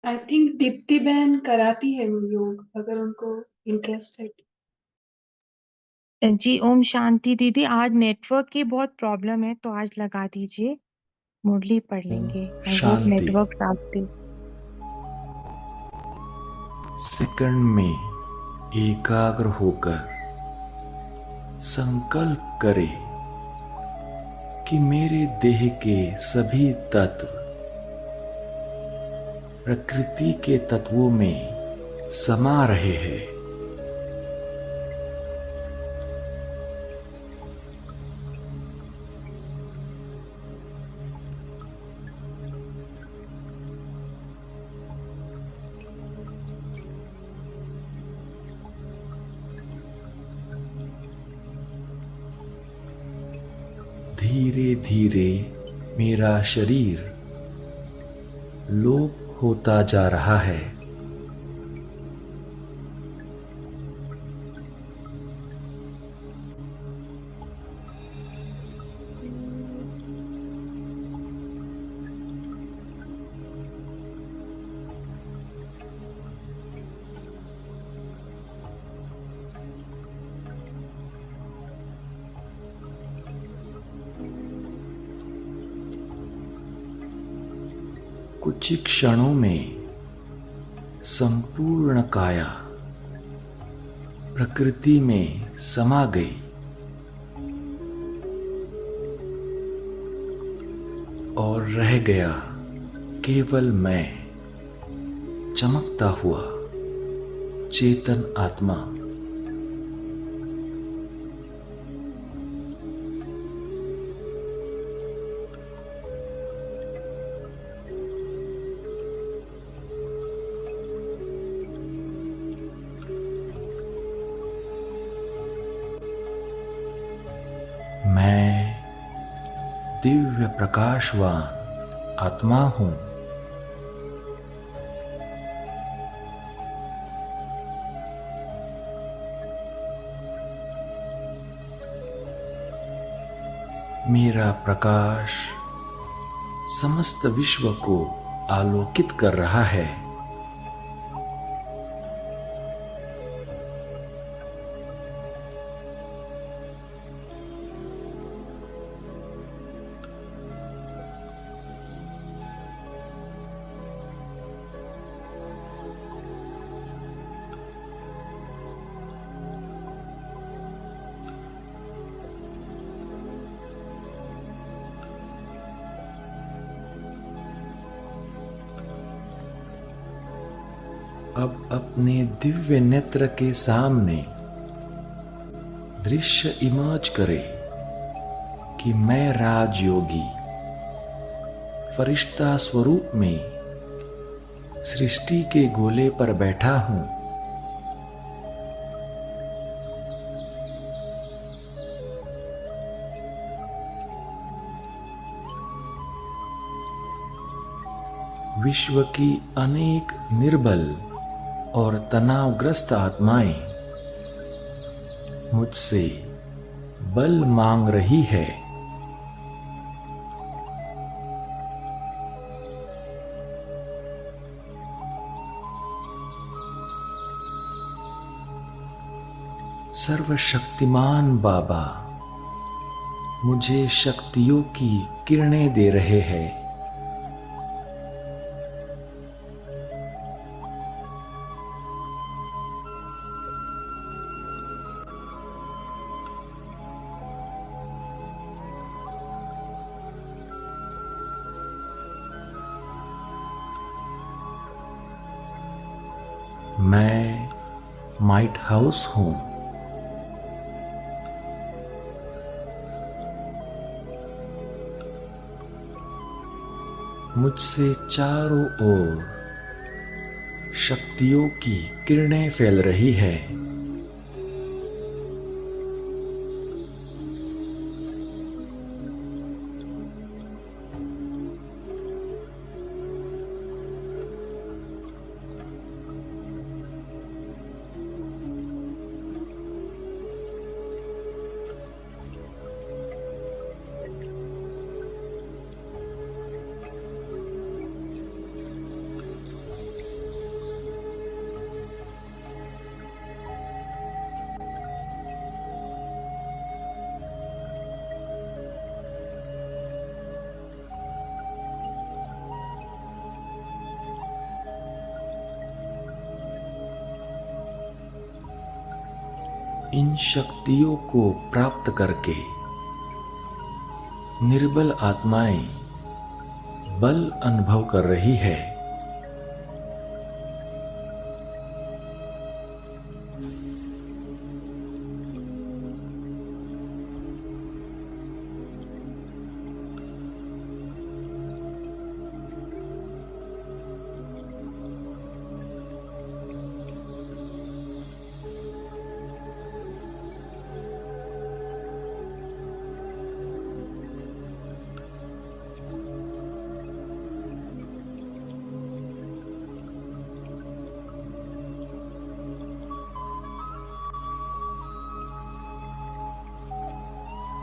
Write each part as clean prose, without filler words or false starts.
I think Deepti बहन कराती है वो योग, अगर उनको इंटरेस्ट है। जी ओम शांति दीदी, आज नेटवर्क की बहुत प्रॉब्लम है तो आज लगा दीजिए, मुरली पढ़ ओम लेंगे। I hope Shanti. नेटवर्क साथ दे। सेकंड में एकाग्र होकर संकल्प करे कि मेरे देह के सभी तत्व प्रकृति के तत्वों में समा रहे हैं। धीरे धीरे मेरा शरीर लोप होता जा रहा है। कुछ ही क्षणों में संपूर्ण काया प्रकृति में समा गई और रह गया केवल मैं, चमकता हुआ चेतन आत्मा। मैं दिव्य प्रकाशवान आत्मा हूं। मेरा प्रकाश समस्त विश्व को आलोकित कर रहा है। अब अपने दिव्य नेत्र के सामने दृश्य इमर्ज करे कि मैं राजयोगी फरिश्ता स्वरूप में सृष्टि के गोले पर बैठा हूं। विश्व की अनेक निर्बल और तनावग्रस्त आत्माएं मुझसे बल मांग रही है। सर्वशक्तिमान बाबा मुझे शक्तियों की किरणें दे रहे हैं। मैं माइट हाउस हूं। मुझसे चारों ओर शक्तियों की किरणें फैल रही है। इन शक्तियों को प्राप्त करके निर्बल आत्माएं बल अनुभव कर रही है।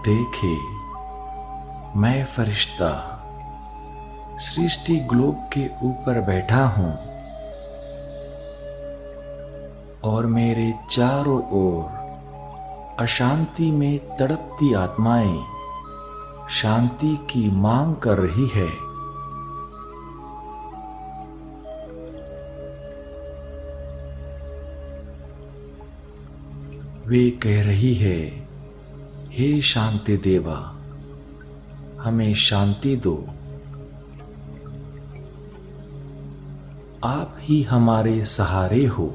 देखे, मैं फरिश्ता सृष्टि ग्लोब के ऊपर बैठा हूं और मेरे चारों ओर अशांति में तड़पती आत्माएं शांति की मांग कर रही है। वे कह रही है, हे शांति देवा, हमें शांति दो। आप ही हमारे सहारे हो।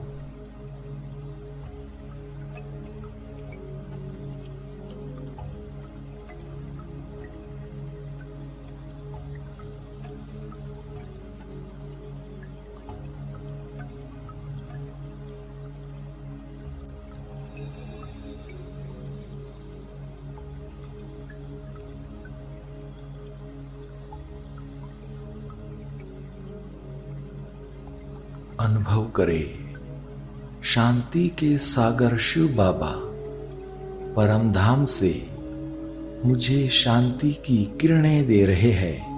अनुभव करे, शांति के सागर शिव बाबा परम धाम से मुझे शांति की किरणें दे रहे हैं।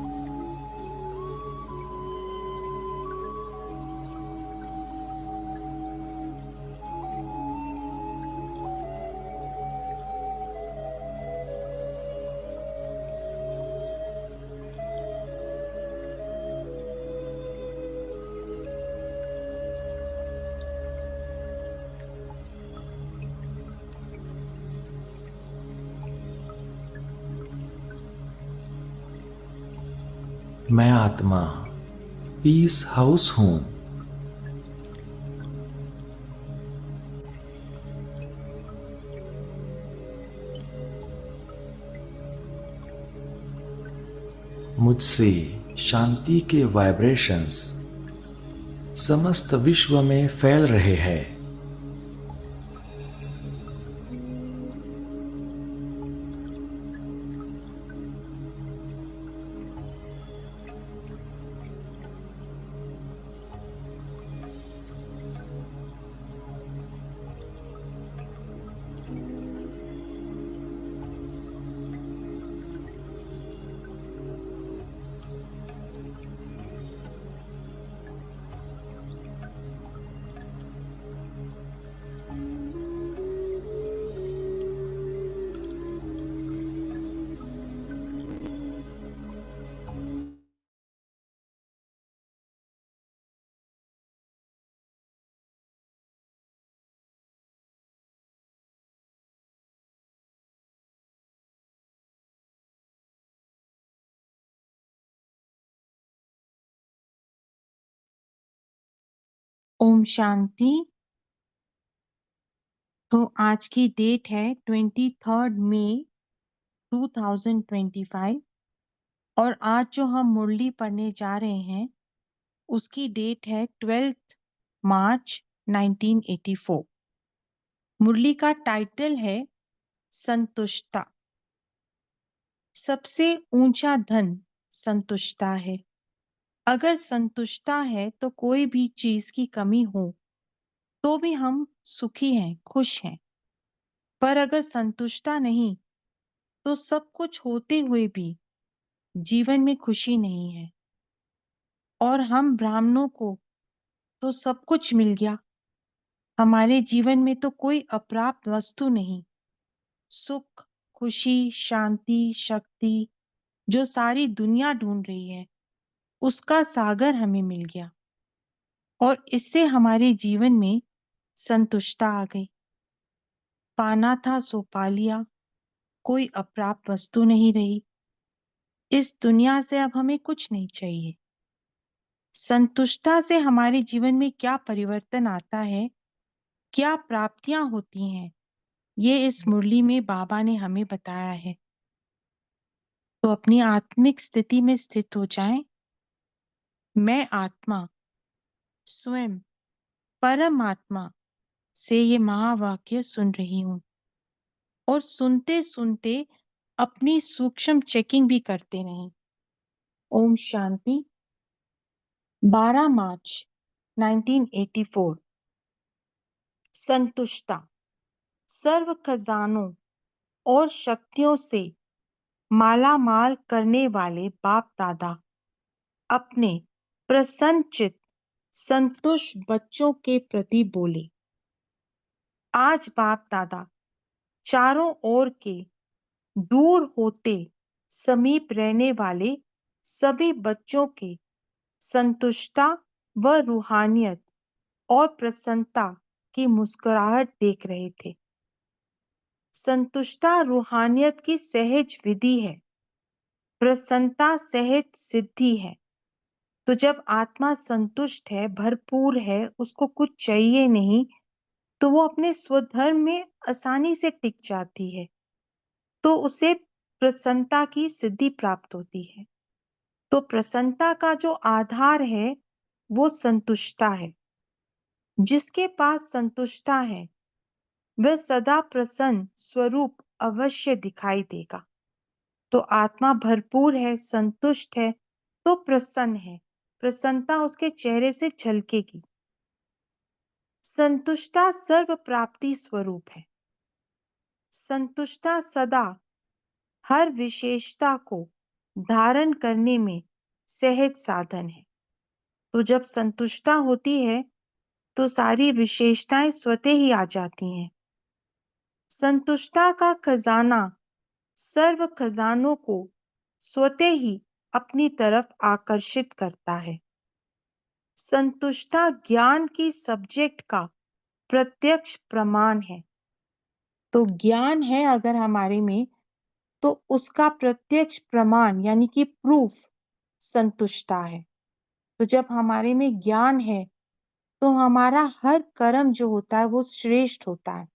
मैं आत्मा पीस हाउस हूं। मुझसे शांति के वाइब्रेशंस समस्त विश्व में फैल रहे हैं। ओम शांति। तो आज की डेट है 23 मई 2025 और आज जो हम मुरली पढ़ने जा रहे हैं उसकी डेट है 12 मार्च 1984। मुरली का टाइटल है संतुष्टता। सबसे ऊंचा धन संतुष्टता है। अगर संतुष्टता है तो कोई भी चीज की कमी हो तो भी हम सुखी हैं, खुश हैं। पर अगर संतुष्टता नहीं तो सब कुछ होते हुए भी जीवन में खुशी नहीं है। और हम ब्राह्मणों को तो सब कुछ मिल गया, हमारे जीवन में तो कोई अप्राप्त वस्तु नहीं। सुख, खुशी, शांति, शक्ति जो सारी दुनिया ढूंढ रही है उसका सागर हमें मिल गया और इससे हमारे जीवन में संतुष्टता आ गई। पाना था सो पा लिया, कोई अप्राप्त वस्तु नहीं रही। इस दुनिया से अब हमें कुछ नहीं चाहिए। संतुष्टता से हमारे जीवन में क्या परिवर्तन आता है, क्या प्राप्तियां होती हैं, ये इस मुरली में बाबा ने हमें बताया है। तो अपनी आत्मिक स्थिति में स्थित हो जाएं। मैं आत्मा स्वयं परमात्मा से ये महावाक्य सुन रही हूँ, और सुनते सुनते अपनी सूक्ष्म चेकिंग भी करते रहें। ओम शांति। 12 मार्च 1984। संतुष्टता सर्व खजानों और शक्तियों से मालामाल करने वाले बाप दादा अपने प्रसन्नचित्त संतुष्ट बच्चों के प्रति बोले। आज बाप दादा चारों ओर के दूर होते समीप रहने वाले सभी बच्चों के संतुष्टता व रूहानियत और प्रसन्नता की मुस्कुराहट देख रहे थे। संतुष्टता रूहानियत की सहज विधि है, प्रसन्नता सहज सिद्धि है। तो जब आत्मा संतुष्ट है, भरपूर है, उसको कुछ चाहिए नहीं, तो वो अपने स्वधर्म में आसानी से टिक जाती है, तो उसे प्रसन्नता की सिद्धि प्राप्त होती है। तो प्रसन्नता का जो आधार है वो संतुष्टता है। जिसके पास संतुष्टता है वह सदा प्रसन्न स्वरूप अवश्य दिखाई देगा। तो आत्मा भरपूर है, संतुष्ट है, तो प्रसन्न है, प्रसन्नता उसके चेहरे से झलकेगी। संतुष्टता सर्व प्राप्ति स्वरूप है। संतुष्टता सदा हर विशेषता को धारण करने में सहज साधन है। तो जब संतुष्टता होती है तो सारी विशेषताएं स्वतः ही आ जाती हैं। संतुष्टता का खजाना सर्व खजानों को स्वतः ही अपनी तरफ आकर्षित करता है। संतुष्टता ज्ञान की सब्जेक्ट का प्रत्यक्ष प्रमाण है। तो ज्ञान है अगर हमारे में, तो उसका प्रत्यक्ष प्रमाण यानी कि प्रूफ संतुष्टता है। तो जब हमारे में ज्ञान है तो हमारा हर कर्म जो होता है वो श्रेष्ठ होता है,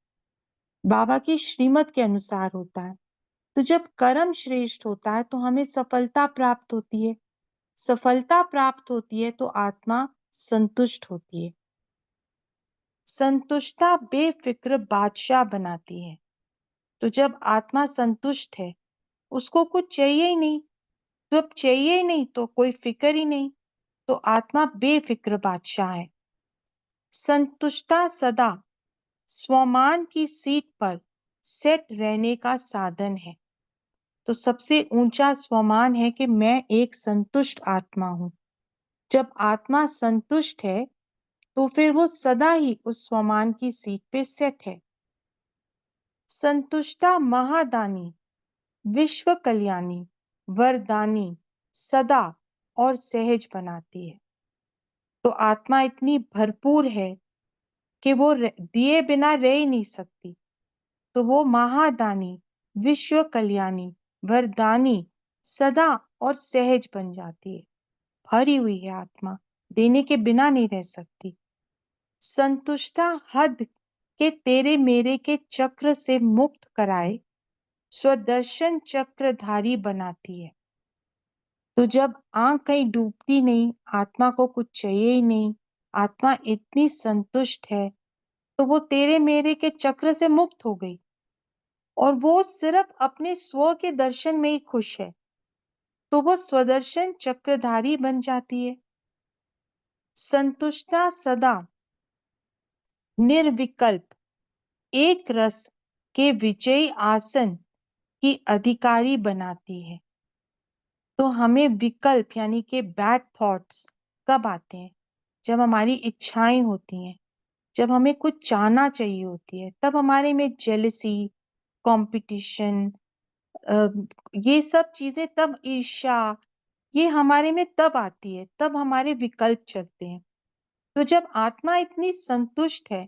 बाबा की श्रीमत के अनुसार होता है। तो जब कर्म श्रेष्ठ होता है तो हमें सफलता प्राप्त होती है। सफलता प्राप्त होती है तो आत्मा संतुष्ट होती है। संतुष्टता बेफिक्र बादशाह बनाती है। तो जब आत्मा संतुष्ट है, उसको कुछ चाहिए ही नहीं, जब चाहिए ही नहीं तो कोई फिक्र ही नहीं, तो आत्मा बेफिक्र बादशाह है। संतुष्टता सदा स्वमान की सीट पर सेट रहने का साधन है। तो सबसे ऊंचा स्वमान है कि मैं एक संतुष्ट आत्मा हूं। जब आत्मा संतुष्ट है तो फिर वो सदा ही उस स्वमान की सीट पे सेट है। संतुष्टता महादानी, विश्व कल्याणी, वरदानी, सदा और सहज बनाती है। तो आत्मा इतनी भरपूर है कि वो दिए बिना रह ही नहीं सकती। तो वो महादानी, विश्व कल्याणी, वरदानी, सदा और सहज बन जाती है। भरी हुई है आत्मा, देने के बिना नहीं रह सकती। संतुष्टता हद के तेरे मेरे के चक्र से मुक्त कराए स्वदर्शन चक्रधारी बनाती है। तो जब आंख कहीं डूबती नहीं, आत्मा को कुछ चाहिए ही नहीं, आत्मा इतनी संतुष्ट है, तो वो तेरे मेरे के चक्र से मुक्त हो गई और वो सिर्फ अपने स्व के दर्शन में ही खुश है। तो वो स्वदर्शन चक्रधारी बन जाती है। संतुष्टता सदा निर्विकल्प एक रस के विजयी आसन की अधिकारी बनाती है। तो हमें विकल्प यानी कि बैड थॉट्स कब आते हैं? जब हमारी इच्छाएं होती हैं, जब हमें कुछ चाहना चाहिए होती है, तब हमारे में जेलसी, कंपटीशन, ये सब चीजें, तब ईर्ष्या, ये हमारे में तब आती है, तब हमारे विकल्प चलते हैं। तो जब आत्मा इतनी संतुष्ट है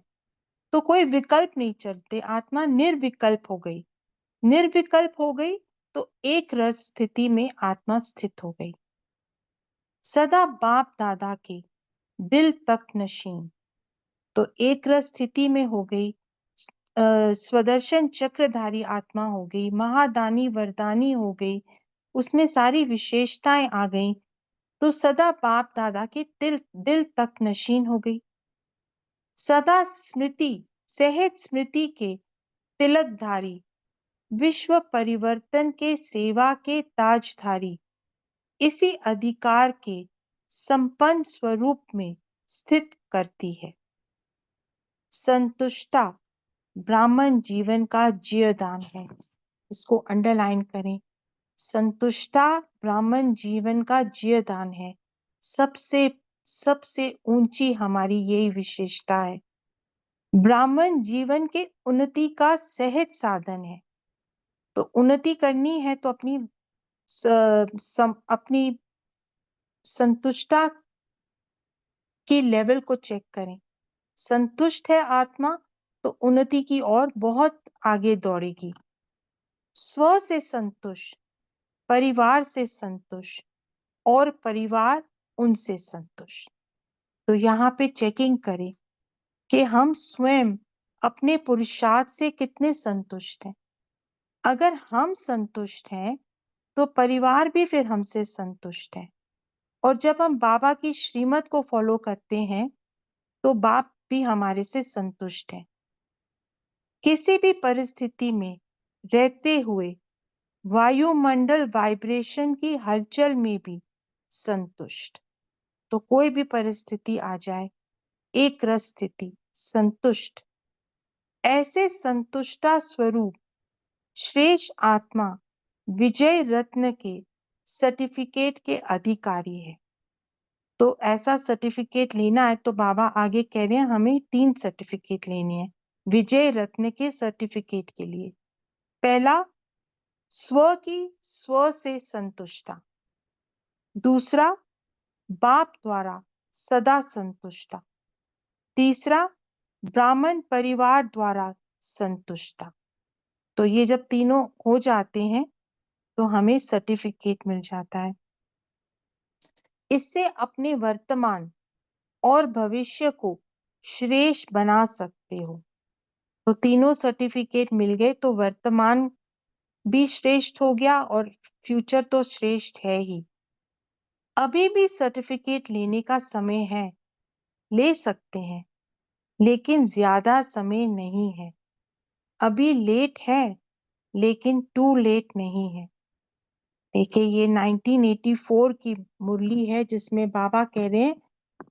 तो कोई विकल्प नहीं चलते, आत्मा निर्विकल्प हो गई। निर्विकल्प हो गई तो एक रस स्थिति में आत्मा स्थित हो गई। सदा बाप दादा के दिल तक नशीन, तो एक रस स्थिति में हो गई। स्वदर्शन चक्रधारी आत्मा हो गई, महादानी वरदानी हो गई, उसमें सारी विशेषताएं आ गई, तो सदा बाप दादा के दिल दिल तक नशीन हो गई। सदा स्मृति सहज स्मृति के तिलकधारी, विश्व परिवर्तन के सेवा के ताजधारी, इसी अधिकार के संपन्न स्वरूप में स्थित करती है। संतुष्टा ब्राह्मण जीवन का जीवदान है। इसको अंडरलाइन करें। संतुष्टा ब्राह्मण जीवन का जीवदान है। सबसे सबसे ऊंची हमारी यही विशेषता है। ब्राह्मण जीवन के उन्नति का सहज साधन है। तो उन्नति करनी है तो अपनी संतुष्टा की लेवल को चेक करें। संतुष्ट है आत्मा तो उन्नति की ओर बहुत आगे दौड़ेगी। स्व से संतुष्ट, परिवार से संतुष्ट और परिवार उनसे संतुष्ट। तो यहाँ पे चेकिंग करें कि हम स्वयं अपने पुरुषार्थ से कितने संतुष्ट हैं। अगर हम संतुष्ट हैं तो परिवार भी फिर हमसे संतुष्ट है, और जब हम बाबा की श्रीमत को फॉलो करते हैं तो बाप भी हमारे से संतुष्ट है। किसी भी परिस्थिति में रहते हुए वायुमंडल वाइब्रेशन की हलचल में भी संतुष्ट। तो कोई भी परिस्थिति आ जाए, एक रस स्थिति, संतुष्ट। ऐसे संतुष्टा स्वरूप श्रेष्ठ आत्मा विजय रत्न के सर्टिफिकेट के अधिकारी है। तो ऐसा सर्टिफिकेट लेना है तो बाबा आगे कह रहे हैं हमें 3 सर्टिफिकेट लेने हैं विजय रत्न के सर्टिफिकेट के लिए। पहला, स्व से संतुष्टा। दूसरा, बाप द्वारा सदा संतुष्टा। तीसरा, ब्राह्मण परिवार द्वारा संतुष्टा। तो ये जब तीनों हो जाते हैं तो हमें सर्टिफिकेट मिल जाता है। इससे अपने वर्तमान और भविष्य को श्रेष्ठ बना सकते हो। तो तीनों सर्टिफिकेट मिल गए तो वर्तमान भी श्रेष्ठ हो गया और फ्यूचर तो श्रेष्ठ है ही। अभी भी सर्टिफिकेट लेने का समय है, ले सकते हैं, लेकिन ज्यादा समय नहीं है। अभी लेट है लेकिन टू लेट नहीं है। देखिए ये 1984 की मुरली है जिसमें बाबा कह रहे हैं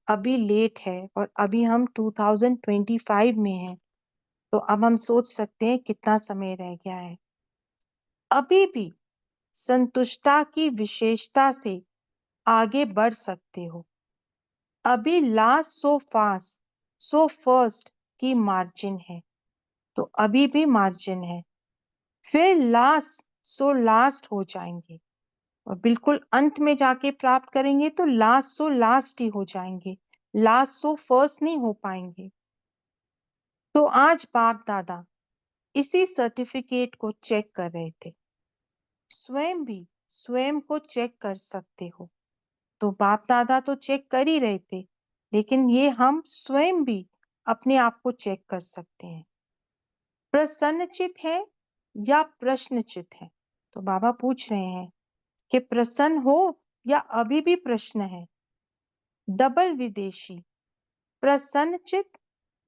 अभी लेट है, और अभी हम 2025 में हैं। तो अब हम सोच सकते हैं कितना समय रह गया है। अभी भी संतुष्टता की विशेषता से आगे बढ़ सकते हो। अभी last so fast so first की मार्जिन है, तो अभी भी मार्जिन है। फिर लास्ट सो लास्ट हो जाएंगे और बिल्कुल अंत में जाके प्राप्त करेंगे तो लास्ट सो लास्ट ही हो जाएंगे, लास्ट सो फर्स्ट नहीं हो पाएंगे। तो आज बाप दादा इसी सर्टिफिकेट को चेक कर रहे थे। स्वयं भी स्वयं को चेक कर सकते हो। तो बाप दादा तो चेक कर ही रहे थे, लेकिन ये हम स्वयं भी अपने आप को चेक कर सकते हैं। प्रसन्नचित है या प्रश्नचित है? तो बाबा पूछ रहे हैं कि प्रसन्न हो या अभी भी प्रश्न है। डबल विदेशी, प्रसन्नचित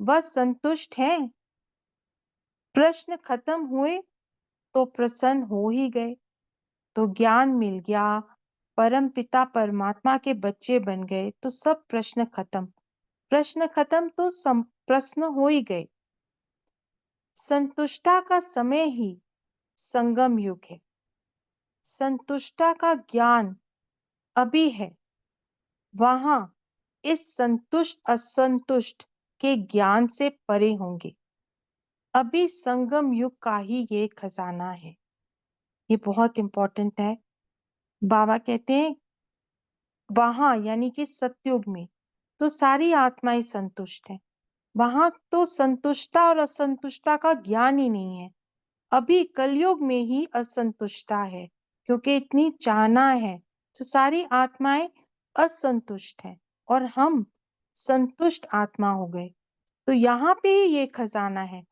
व संतुष्ट है। प्रश्न खत्म हुए तो प्रसन्न हो ही गए, तो ज्ञान मिल गया, परम पिता परमात्मा के बच्चे बन गए, तो सब प्रश्न खत्म। प्रश्न खत्म तो प्रश्न हो ही गए। संतुष्टा का समय ही संगम युग है। संतुष्टा का ज्ञान अभी है, वहां इस संतुष्ट असंतुष्ट के ज्ञान से परे होंगे। अभी संगम युग का ही ये खजाना है। ये बहुत इंपॉर्टेंट है। बाबा कहते हैं वहां यानी कि सतयुग में तो सारी आत्माएं संतुष्ट हैं, वहां तो संतुष्टता और असंतुष्टता का ज्ञान ही नहीं है। अभी कलयुग में ही असंतुष्टता है, क्योंकि इतनी चाहना है, तो सारी आत्माएं असंतुष्ट है और हम संतुष्ट आत्मा हो गए। तो यहाँ पे ही ये खजाना है।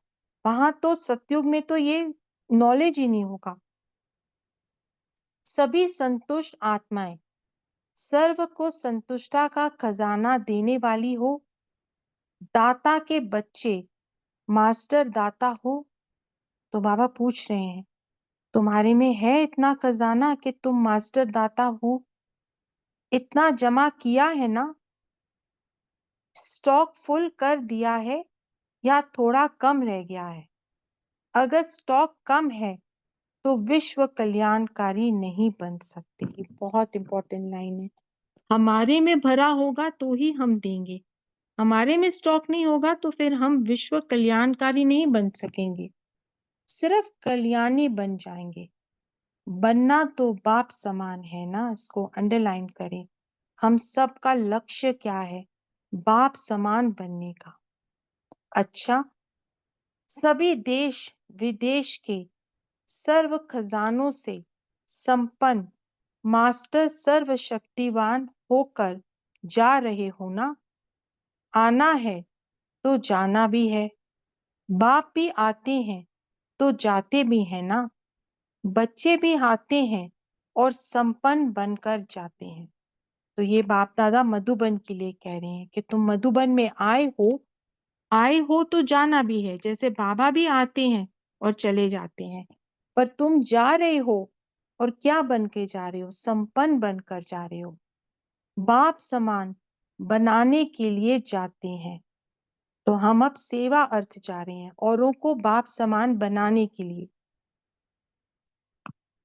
वहां तो सतयुग में तो ये नॉलेज ही नहीं होगा। सभी संतुष्ट आत्माएं सर्व को संतुष्टता का खजाना देने वाली हो, दाता के बच्चे मास्टर दाता हो। तो बाबा पूछ रहे हैं, तुम्हारे में है इतना खजाना कि तुम मास्टर दाता हो? इतना जमा किया है ना? स्टॉक फुल कर दिया है या थोड़ा कम रह गया है? अगर स्टॉक कम है तो विश्व कल्याणकारी नहीं बन सकते। ये बहुत इंपॉर्टेंट लाइन है। हमारे में भरा होगा तो ही हम देंगे, हमारे में स्टॉक नहीं होगा तो फिर हम विश्व कल्याणकारी नहीं बन सकेंगे, सिर्फ कल्याणी बन जाएंगे। बनना तो बाप समान है ना, इसको अंडरलाइन करें। हम सबका लक्ष्य क्या है? बाप समान बनने का। अच्छा, सभी देश विदेश के सर्व खजानों से संपन्न मास्टर सर्वशक्तिवान होकर जा रहे हो ना? आना है तो जाना भी है। बाप भी आते हैं तो जाते भी हैं ना? बच्चे भी आते हैं और संपन्न बनकर जाते हैं। तो ये बाप दादा मधुबन के लिए कह रहे हैं कि तुम मधुबन में आए हो तो जाना भी है। जैसे बाबा भी आते हैं और चले जाते हैं, पर तुम जा रहे हो और क्या बन के जा रहे हो? संपन्न बनकर जा रहे हो, बाप समान बनाने के लिए जाते हैं। तो हम अब सेवा अर्थ जा रहे हैं, औरों को बाप समान बनाने के लिए।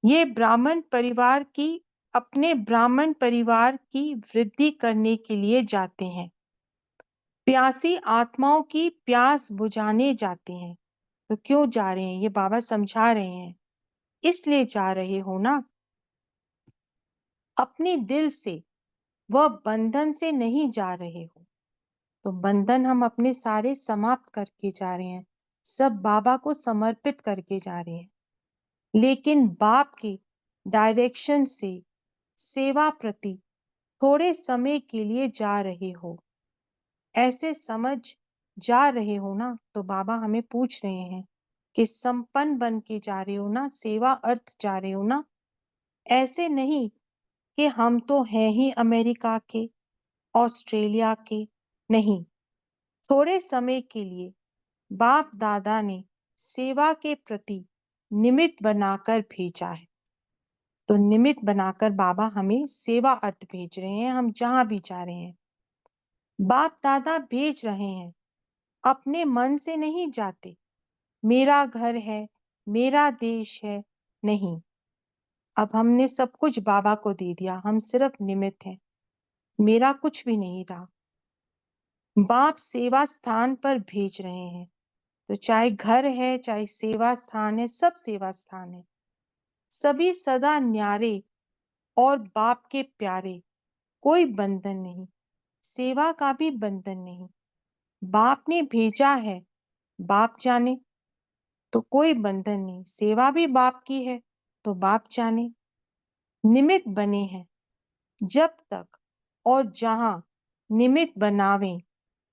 ये ब्राह्मण परिवार की अपने ब्राह्मण परिवार की वृद्धि करने के लिए जाते हैं। प्यासी आत्माओं की प्यास बुझाने जाते हैं। तो क्यों जा रहे हैं? ये बाबा समझा रहे हैं, इसलिए जा रहे हो ना। अपने दिल से, वह बंधन से नहीं जा रहे हो। तो बंधन हम अपने सारे समाप्त करके जा रहे हैं, सब बाबा को समर्पित करके जा रहे हैं। लेकिन बाप की डायरेक्शन से सेवा प्रति थोड़े समय के लिए जा रहे हो, ऐसे समझ जा रहे हो ना। तो बाबा हमें पूछ रहे हैं कि संपन्न बन के जा रहे हो ना, सेवा अर्थ जा रहे हो ना? ऐसे नहीं कि हम तो हैं ही अमेरिका के, ऑस्ट्रेलिया के। नहीं, थोड़े समय के लिए बाप दादा ने सेवा के प्रति निमित्त बनाकर भेजा है। तो निमित्त बनाकर बाबा हमें सेवा अर्थ भेज रहे हैं, हम जहां भी जा रहे हैं। बाप दादा भेज रहे हैं, अपने मन से नहीं जाते। मेरा घर है, मेरा देश है, नहीं। अब हमने सब कुछ बाबा को दे दिया, हम सिर्फ निमित्त हैं, मेरा कुछ भी नहीं रहा। बाप सेवा स्थान पर भेज रहे हैं, तो चाहे घर है, चाहे सेवा स्थान है, सब सेवा स्थान है। सभी सदा न्यारे और बाप के प्यारे, कोई बंधन नहीं, सेवा का भी बंधन नहीं। बाप ने भेजा है, बाप जाने। तो कोई बंधन नहीं, सेवा भी बाप की है तो बाप जाने। निमित्त बने हैं, जब तक और जहां निमित्त बनावे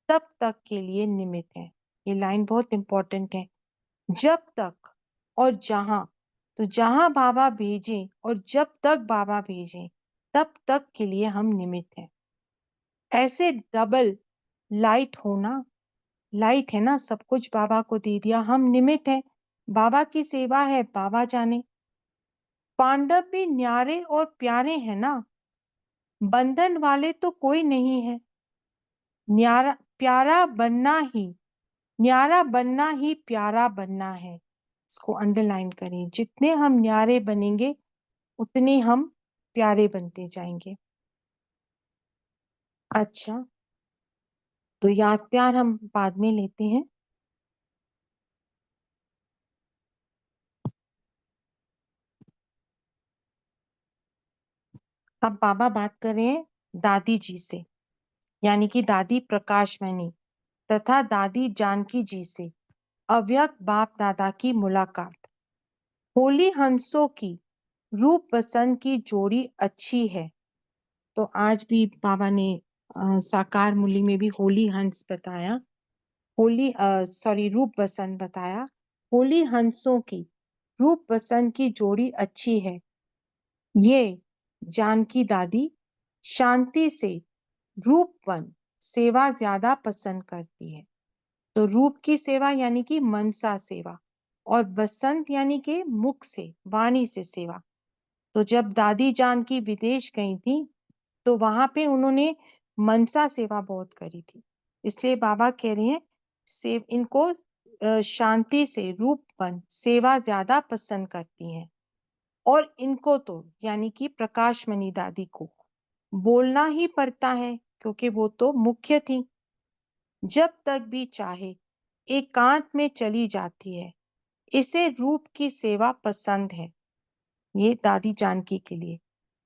तब तक के लिए निमित्त है। ये लाइन बहुत इंपॉर्टेंट है। जब तक और जहां, तो जहां बाबा भेजें और जब तक बाबा भेजें तब तक के लिए हम निमित्त हैं। ऐसे डबल लाइट होना, लाइट है ना, सब कुछ बाबा को दे दिया, हम निमित्त हैं, बाबा की सेवा है, बाबा जाने। पांडव भी न्यारे और प्यारे हैं ना, बंधन वाले तो कोई नहीं है। न्यारा प्यारा बनना ही, न्यारा बनना ही प्यारा बनना है। इसको अंडरलाइन करें, जितने हम न्यारे बनेंगे उतने हम प्यारे बनते जाएंगे। अच्छा, तो याद प्यार हम बाद में लेते हैं। अब बाबा बात कर रहे हैं दादी जी से, यानी कि दादी प्रकाश मणि। तथा दादी जानकी जी से अव्यक्त बाप दादा की मुलाकात। होली हंसों की रूप बसंत की जोड़ी अच्छी है। तो आज भी बाबा ने साकार मूली में भी होली हंस बताया, रूप बसंत बताया। होली हंसों की रूप बसंत की जोड़ी अच्छी है। ये जानकी दादी शांति से रूपवन सेवा ज्यादा पसंद करती है। तो रूप की सेवा यानी कि मनसा सेवा, और बसंत यानी कि मुख से वाणी से सेवा। तो जब दादी जानकी विदेश गई थी तो वहां पे उन्होंने मनसा सेवा बहुत करी थी। इसलिए बाबा कह रहे हैं इनको शांति से रूपवन सेवा ज्यादा पसंद करती हैं। और इनको तो यानी कि प्रकाशमणि दादी को बोलना ही पड़ता है क्योंकि वो तो मुख्य थी। जब तक भी चाहे एकांत में चली जाती है। इसे रूप की सेवा पसंद है। ये दादी जानकी के लिए।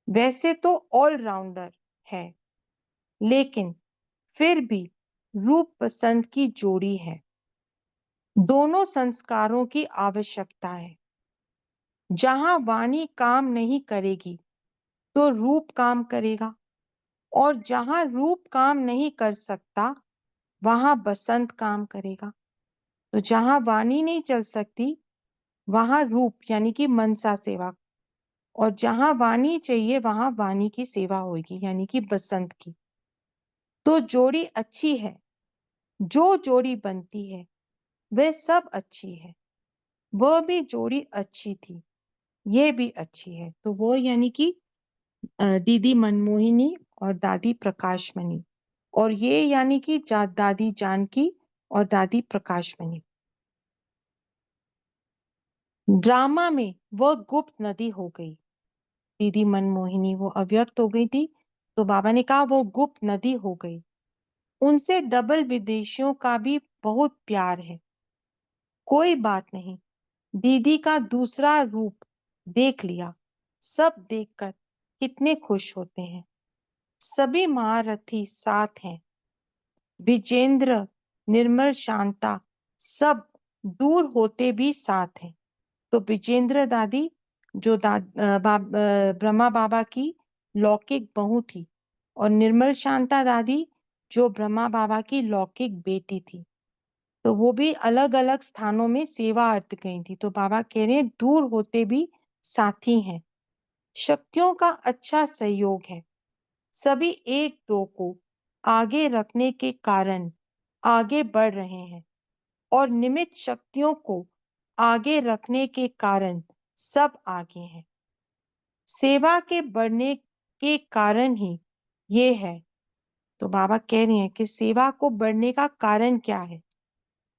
वैसे तो ऑलराउंडर है, लेकिन फिर भी रूप पसंद की जोड़ी है। दोनों संस्कारों की आवश्यकता है। जहां वाणी काम नहीं करेगी तो रूप काम करेगा, और जहां रूप काम नहीं कर सकता वहां बसंत काम करेगा। तो जहां वाणी नहीं चल सकती वहां रूप यानी कि मनसा सेवा, और जहां वाणी चाहिए वहां वाणी की सेवा होगी यानी कि बसंत की। तो जोड़ी अच्छी है। जो जोड़ी बनती है वह सब अच्छी है। वह भी जोड़ी अच्छी थी, ये भी अच्छी है। तो वो यानी कि दीदी मनमोहिनी और दादी प्रकाशमणि, और ये यानी कि दादी जानकी और दादी प्रकाशमणि। ड्रामा में वह गुप्त नदी हो गई। दीदी मनमोहिनी वो अव्यक्त हो गई थी, तो बाबा ने कहा वो गुप्त नदी हो गई। उनसे डबल विदेशियों का भी बहुत प्यार है। कोई बात नहीं, दीदी का दूसरा रूप देख लिया। सब देखकर कितने खुश होते हैं। सभी महारथी साथ हैं। विजेंद्र, निर्मल, शांता सब दूर होते भी साथ हैं। तो विजेंद्र दादी जो ब्रह्मा बाबा की लौकिक बहू थी, और निर्मल शांता दादी जो ब्रह्मा बाबा की लौकिक बेटी थी, तो वो भी अलग अलग स्थानों में सेवा अर्थ गई थी। तो बाबा कह रहे हैं दूर होते भी साथी हैं। शक्तियों का अच्छा सहयोग है। सभी एक दो को आगे रखने के कारण आगे बढ़ रहे हैं, और निमित्त शक्तियों को आगे रखने के कारण सब आगे हैं। सेवा के बढ़ने के कारण ही ये है। तो बाबा कह रहे हैं कि सेवा को बढ़ने का कारण क्या है?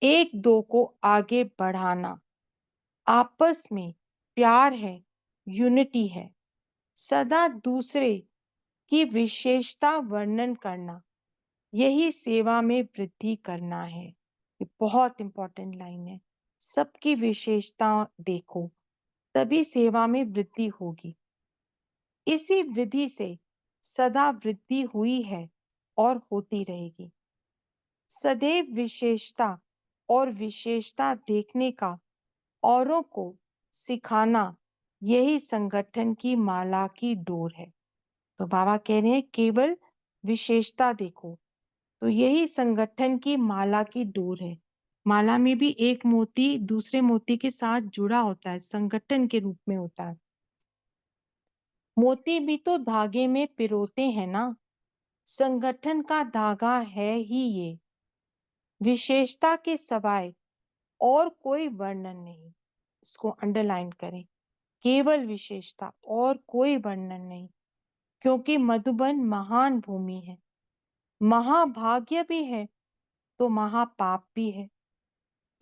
एक दो को आगे बढ़ाना, आपस में प्यार है, यूनिटी है, सदा दूसरे की विशेषता वर्णन करना, यही सेवा में वृद्धि करना है। ये बहुत इंपॉर्टेंट लाइन है। सबकी विशेषता देखो, तभी सेवा में वृद्धि होगी। इसी विधि से सदा वृद्धि हुई है और होती रहेगी। सदैव विशेषता और विशेषता देखने का औरों को सिखाना, यही संगठन की माला की डोर है। तो बाबा कह रहे हैं केवल विशेषता देखो, तो यही संगठन की माला की डोर है। माला में भी एक मोती दूसरे मोती के साथ जुड़ा होता है, संगठन के रूप में होता है। मोती भी तो धागे में पिरोते हैं ना, संगठन का धागा है ही ये। विशेषता के सवाय और कोई वर्णन नहीं। इसको अंडरलाइन करें, केवल विशेषता और कोई वर्णन नहीं। क्योंकि मधुबन महान भूमि है, महाभाग्य भी है तो महापाप भी है।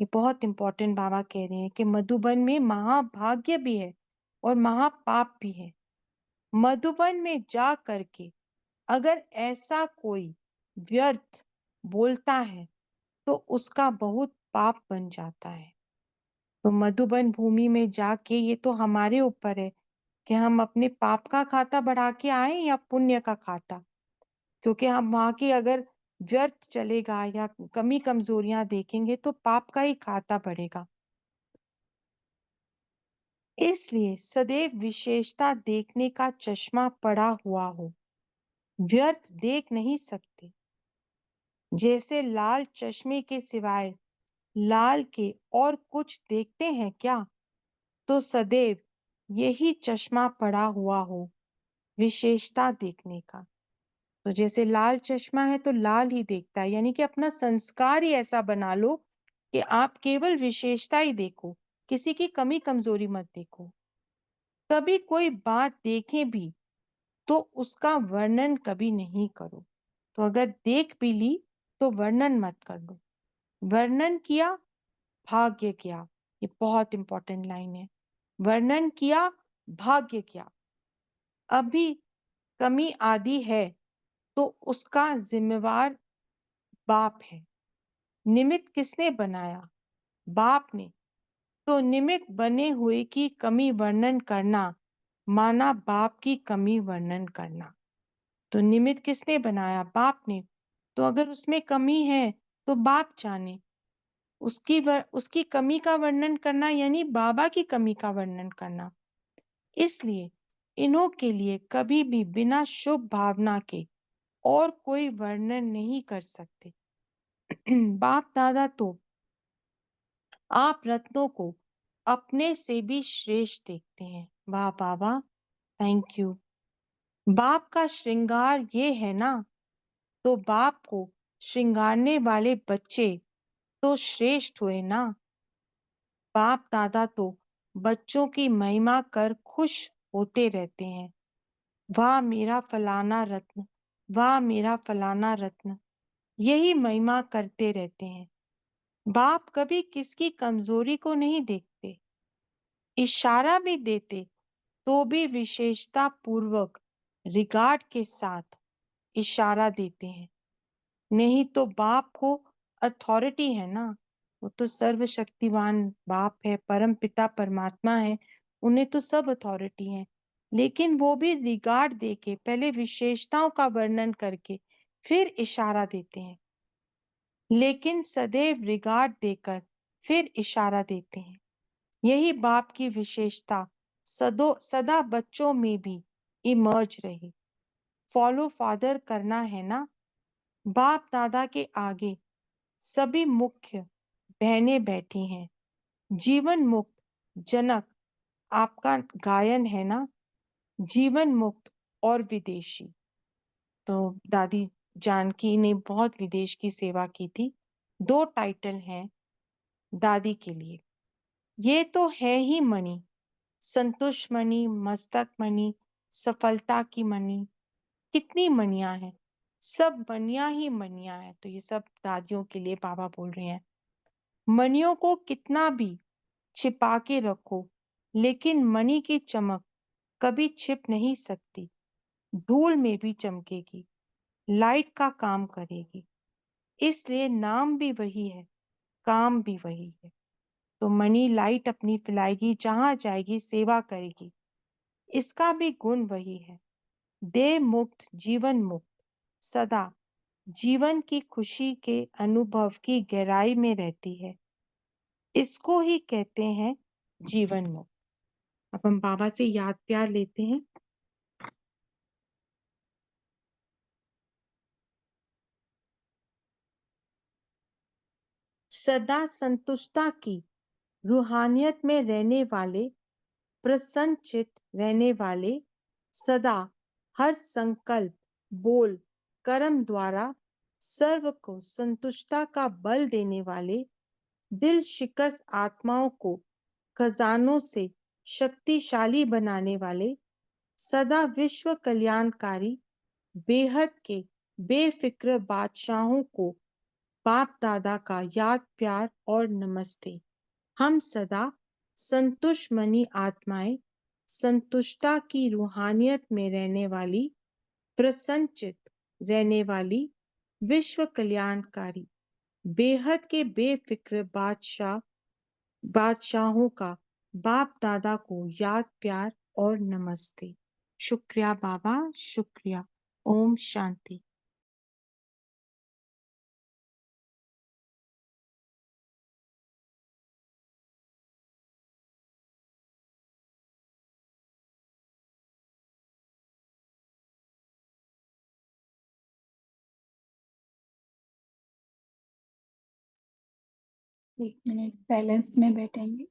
ये बहुत इंपॉर्टेंट बाबा कह रहे हैं कि मधुबन में महाभाग्य भी है और महापाप भी है। मधुबन में जा करके अगर ऐसा कोई व्यर्थ बोलता है तो उसका बहुत पाप बन जाता है। तो मधुबन भूमि में जाके ये तो हमारे ऊपर है कि हम अपने पाप का खाता बढ़ा के आए या पुण्य का खाता। क्योंकि हम वहां की अगर व्यर्थ चलेगा या कमी कमजोरियां देखेंगे तो पाप का ही खाता बढ़ेगा। इसलिए सदैव विशेषता देखने का चश्मा पड़ा हुआ हो, व्यर्थ देख नहीं सकते। जैसे लाल चश्मे के सिवाय लाल के और कुछ देखते हैं क्या, तो सदैव यही चश्मा पड़ा हुआ हो विशेषता देखने का। तो जैसे लाल चश्मा है तो लाल ही देखता है, यानी कि अपना संस्कार ही ऐसा बना लो कि आप केवल विशेषता ही देखो, किसी की कमी कमजोरी मत देखो। कभी कोई बात देखें भी तो उसका वर्णन कभी नहीं करो। तो अगर देख भी ली तो वर्णन मत कर लो। वर्णन किया भाग्य क्या, ये बहुत इंपॉर्टेंट लाइन है। वर्णन किया भाग्य क्या। अभी कमी आदि है तो उसका जिम्मेवार बाप है। निमित्त किसने बनाया, बाप ने। तो निमित्त बने हुए की कमी वर्णन करना माना बाप की कमी वर्णन करना। तो निमित्त किसने बनाया, बाप ने। तो अगर उसमें कमी है तो बाप जाने। उसकी कमी का वर्णन करना यानी बाबा की कमी का वर्णन करना। इसलिए इन्हों के लिए कभी भी बिना शुभ भावना के और कोई वर्णन नहीं कर सकते। बाप दादा तो आप रत्नों को अपने से भी श्रेष्ठ देखते हैं। वाह बाबा, थैंक यू। बाप का श्रृंगार ये है ना, तो बाप को श्रृंगारने वाले बच्चे तो श्रेष्ठ हुए ना। बाप दादा तो बच्चों की महिमा कर खुश होते रहते हैं। वाह मेरा फलाना रत्न, वाह मेरा फलाना रत्न, यही महिमा करते रहते हैं। बाप कभी किसकी कमजोरी को नहीं देखते। इशारा भी देते तो भी विशेषता पूर्वक रिगार्ड के साथ इशारा देते हैं। नहीं तो बाप को अथॉरिटी है ना, वो तो सर्वशक्तिवान बाप है, परम पिता परमात्मा है, उन्हें तो सब अथॉरिटी है। लेकिन वो भी रिगार्ड देके पहले विशेषताओं का वर्णन करके फिर इशारा देते हैं। लेकिन सदैव रिगार्ड देकर फिर इशारा देते हैं। यही बाप की विशेषता सदा बच्चों में भी इमर्ज रहे। फॉलो फादर करना है ना। बाप दादा के आगे सभी मुख्य बहनें बैठी हैं। जीवन मुक्त जनक आपका गायन है ना, जीवन मुक्त और विदेशी। तो दादी जानकी ने बहुत विदेश की सेवा की थी। 2 टाइटल हैं दादी के लिए। ये तो है ही मणि, संतुष्ट मणि, मस्तक मणि, सफलता की मणि। कितनी मणियां हैं, सब मणियां ही मणियां हैं। तो ये सब दादियों के लिए बाबा बोल रहे हैं। मणियों को कितना भी छिपा के रखो, लेकिन मणि की चमक कभी छिप नहीं सकती। धूल में भी चमकेगी, लाइट का काम करेगी। इसलिए नाम भी वही है, काम भी वही है। तो मणि लाइट अपनी फैलाएगी, जहां जाएगी सेवा करेगी। इसका भी गुण वही है। देह मुक्त जीवन मुक्त, सदा जीवन की खुशी के अनुभव की गहराई में रहती है। इसको ही कहते हैं जीवन मुक्त। अब हम बाबा से याद प्यार लेते हैं। सदा संतुष्टता की रूहानियत में रहने वाले, प्रसन्नचित रहने वाले, सदा हर संकल्प बोल कर्म द्वारा सर्व को संतुष्टता का बल देने वाले, दिल शिकस्त आत्माओं को खजानों से शक्तिशाली बनाने वाले, सदा विश्व कल्याणकारी बेहद के बेफिक्र बादशाहों को बाप दादा का याद प्यार और नमस्ते। हम सदा संतुष्ट मनी आत्माएं, संतुष्टता की रूहानियत में रहने वाली, प्रसन्नचित रहने वाली, विश्व कल्याणकारी बेहद के बेफिक्र बादशाहों का बाप दादा को याद प्यार और नमस्ते। शुक्रिया बाबा, शुक्रिया। ओम शांति। एक मिनट साइलेंस में बैठेंगे।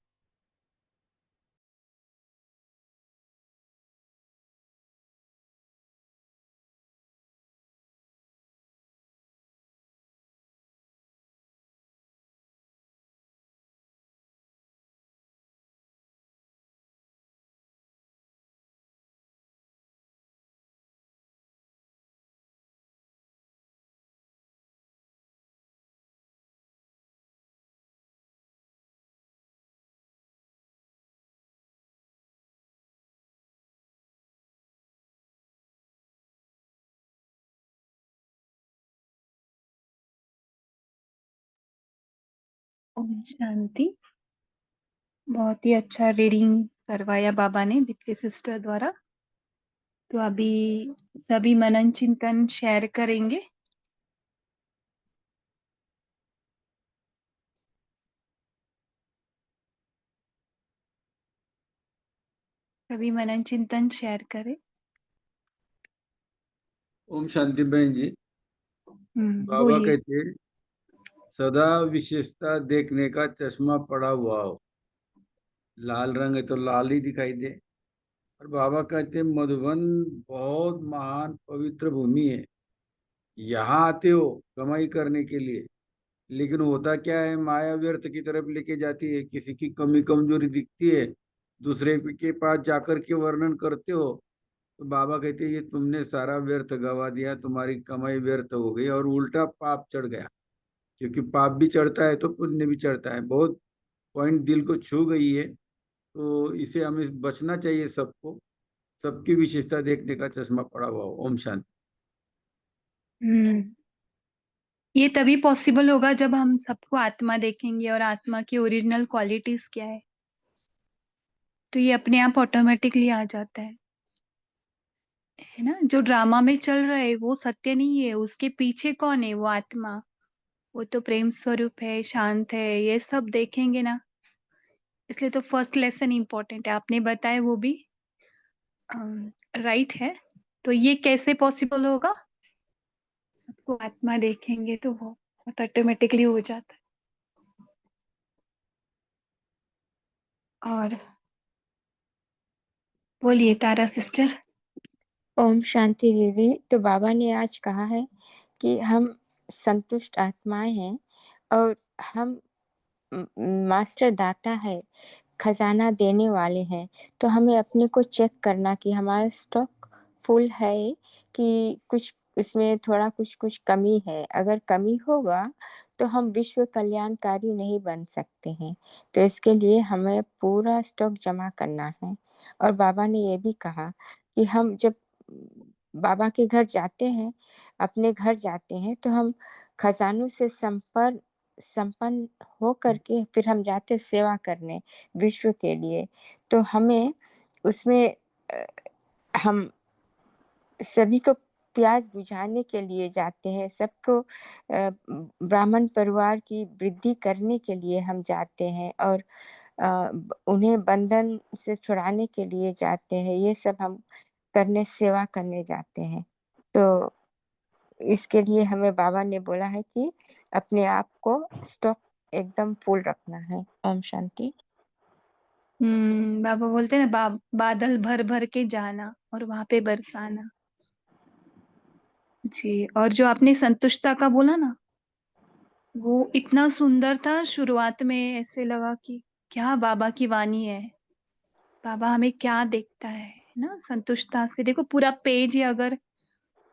ओम शांति। बहुत ही अच्छा रीडिंग करवाया बाबा ने दीप्ति सिस्टर द्वारा। तो अभी सभी मनन चिंतन शेयर करेंगे। सभी मनन चिंतन शेयर करें। ओम शांति बहन जी। बाबा बोलिए। कहते सदा विशेषता देखने का चश्मा पड़ा हुआ हो। लाल रंग है तो लाल ही दिखाई दे। और बाबा कहते मधुबन बहुत महान पवित्र भूमि है। यहाँ आते हो कमाई करने के लिए, लेकिन होता क्या है, माया व्यर्थ की तरफ लेके जाती है। किसी की कमी कमजोरी दिखती है, दूसरे के पास जाकर के वर्णन करते हो, तो बाबा कहते ये तुमने सारा व्यर्थ गवा दिया, तुम्हारी कमाई व्यर्थ हो गई और उल्टा पाप चढ़ गया। क्योंकि पाप भी चढ़ता है तो पुण्य भी चढ़ता है। बहुत पॉइंट दिल को छू गई है, तो इसे हमें बचना चाहिए सबको। सबकी विशेषता देखने का चश्मा पड़ा हुआ हो। ओम शांति। हम्म ये तभी पॉसिबल होगा जब हम सबको आत्मा देखेंगे और आत्मा की ओरिजिनल क्वालिटीज क्या तो ये अपने आप ऑटोमेटिकली आ जाता है ना। जो ड्रामा में चल रहा है वो सत्य नहीं है, उसके पीछे कौन है, वो आत्मा। वो तो प्रेम स्वरूप है, शांत है, ये सब देखेंगे ना। इसलिए तो फर्स्ट लेसन इम्पोर्टेंट है, आपने बताया वो भी राइट है। तो ये कैसे पॉसिबल होगा, सबको आत्मा देखेंगे तो वो ऑटोमेटिकली हो जाता है। और बोलिए तारा सिस्टर। ओम शांति दीदी। तो बाबा ने आज कहा है कि हम संतुष्ट आत्माएं हैं और हम मास्टर दाता है, खजाना देने वाले हैं। तो हमें अपने को चेक करना कि हमारा स्टॉक फुल है कि कुछ इसमें थोड़ा कुछ कुछ कमी है। अगर कमी होगा तो हम विश्व कल्याणकारी नहीं बन सकते हैं। तो इसके लिए हमें पूरा स्टॉक जमा करना है। और बाबा ने ये भी कहा कि हम जब बाबा के घर जाते हैं, अपने घर जाते हैं, तो हम खजानों से संपन्न हो करके फिर हम जाते सेवा करने विश्व के लिए। तो हमें उसमें हम सभी को प्यास बुझाने के लिए जाते हैं, सबको ब्राह्मण परिवार की वृद्धि करने के लिए हम जाते हैं और उन्हें बंधन से छुड़ाने के लिए जाते हैं। ये सब हम करने, सेवा करने जाते हैं। तो इसके लिए हमें बाबा ने बोला है कि अपने आप को स्टॉक एकदम फुल रखना है। ओम शांति। बाबा बोलते हैं ना, बादल भर भर के जाना और वहां पे बरसाना। जी। और जो आपने संतुष्टता का बोला ना, वो इतना सुंदर था। शुरुआत में ऐसे लगा कि क्या बाबा की वाणी है, बाबा हमें क्या देखता है ना। संतुष्टता से देखो पूरा पेज ही अगर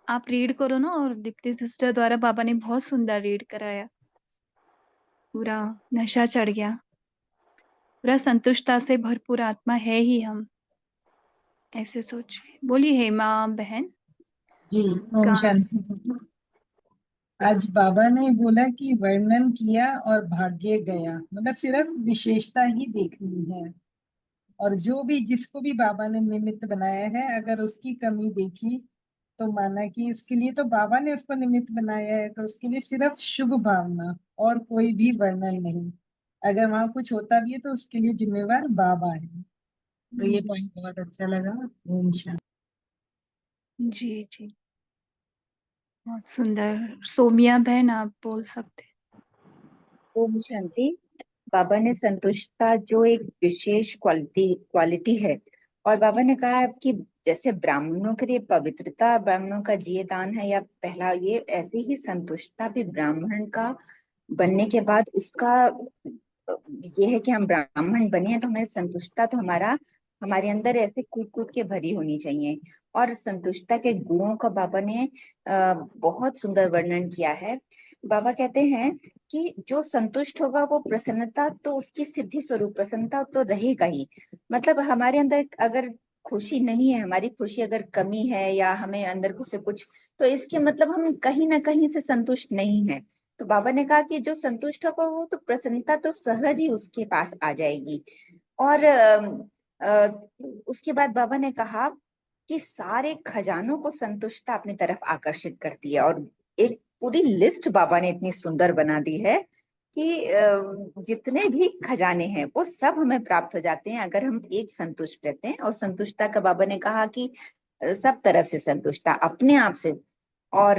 आप रीड करो ना, और दीप्ति सिस्टर द्वारा बाबा ने बहुत सुंदर रीड कराया, पूरा नशा चढ़ गया। पूरा संतुष्टता से भरपूर आत्मा है ही हम, ऐसे सोच। बोलिए हेमा बहन। जी ओम शांति। आज बाबा ने बोला कि वर्णन किया और भाग्य गया, मतलब सिर्फ विशेषता ही देखनी है। और जो भी जिसको भी बाबा ने निमित्त बनाया है, अगर उसकी कमी देखी तो माना कि उसके लिए तो बाबा ने उसको निमित्त बनाया है, तो उसके लिए सिर्फ शुभ भावना और कोई भी वर्णन नहीं। अगर वहां कुछ होता भी है तो उसके लिए जिम्मेवार बाबा है। तो ये पॉइंट बहुत अच्छा लगा। ओम शांति। जी जी, बहुत सुंदर। सोमिया बहन आप बोल सकते। ओम शांति। बाबा ने संतुष्टता जो एक विशेष क्वालिटी है, और बाबा ने कहा है कि जैसे ब्राह्मणों के लिए पवित्रता ब्राह्मणों का जिये दान है या पहला ये, ऐसे ही संतुष्टता भी ब्राह्मण का बनने के बाद उसका ये है कि हम ब्राह्मण बने हैं तो हमें संतुष्टता तो हमारे अंदर ऐसे कूट कूट के भरी होनी चाहिए। और संतुष्टता के गुणों का बाबा ने बहुत सुंदर वर्णन किया है। बाबा कहते हैं कि जो संतुष्ट होगा वो प्रसन्नता तो उसकी सिद्धि स्वरूप प्रसन्नता तो रहेगा ही। मतलब हमारे अंदर अगर खुशी नहीं है, हमारी खुशी अगर कमी है या हमें अंदर से कुछ, तो इसके मतलब हम कहीं ना कहीं से संतुष्ट नहीं है। तो बाबा ने कहा कि जो संतुष्ट होगा वो तो प्रसन्नता तो सहज ही उसके पास आ जाएगी। और उसके बाद बाबा ने कहा कि सारे खजानों को संतुष्टता अपनी तरफ आकर्षित करती है। और एक पूरी लिस्ट बाबा ने इतनी सुंदर बना दी है कि जितने भी खजाने हैं वो सब हमें प्राप्त हो जाते हैं अगर हम एक संतुष्ट रहते हैं। और संतुष्टता का बाबा ने कहा कि सब तरफ से संतुष्टता, अपने आप से। और